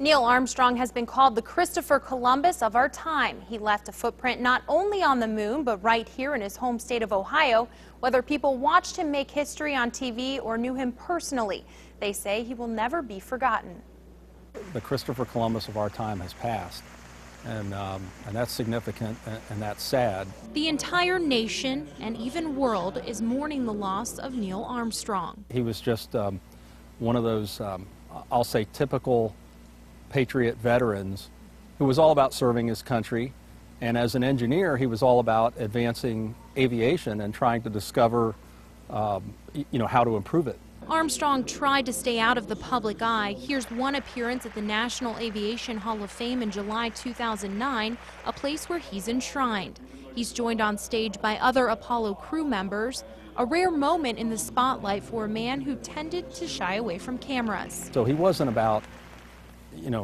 Neil Armstrong has been called the Christopher Columbus of our time. He left a footprint not only on the moon, but right here in his home state of Ohio. Whether people watched him make history on TV or knew him personally, they say he will never be forgotten. The Christopher Columbus of our time has passed, and that's significant and that's sad. The entire nation and even world is mourning the loss of Neil Armstrong. He was just one of those, I'll say, typical patriot veterans who was all about serving his country, and as an engineer he was all about advancing aviation and trying to discover how to improve it. Armstrong tried to stay out of the public eye. Here's one appearance at the National Aviation Hall of Fame in July 2009, a place where he's enshrined. He's joined on stage by other Apollo crew members, a rare moment in the spotlight for a man who tended to shy away from cameras. So he wasn't about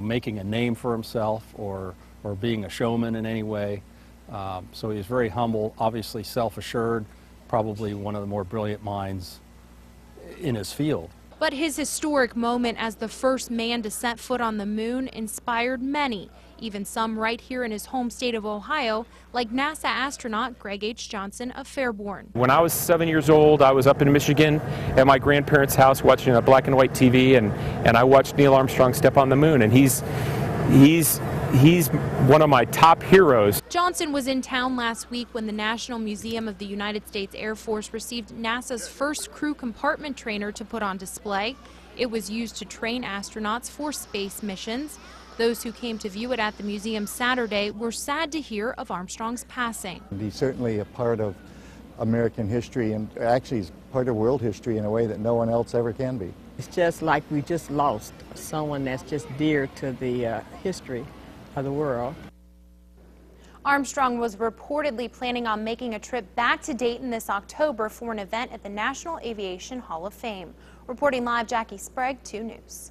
making a name for himself or being a showman in any way. So he was very humble, obviously self-assured, probably one of the more brilliant minds in his field. But his historic moment as the first man to set foot on the moon inspired many, even some right here in his home state of Ohio, like NASA astronaut Greg H. Johnson of Fairborn. When I was 7 years old, I was up in Michigan at my grandparents' house watching a black and white TV, and I watched Neil Armstrong step on the moon, and he's one of my top heroes. Johnson was in town last week when the National Museum of the United States Air Force received NASA's first crew compartment trainer to put on display. It was used to train astronauts for space missions. Those who came to view it at the museum Saturday were sad to hear of Armstrong's passing. He's certainly a part of American history, and actually he's part of world history in a way that no one else ever can be. It's just like we just lost someone that's just dear to the history of the world. Armstrong was reportedly planning on making a trip back to Dayton this October for an event at the National Aviation Hall of Fame. Reporting live, Jackie Sprague, 2 News.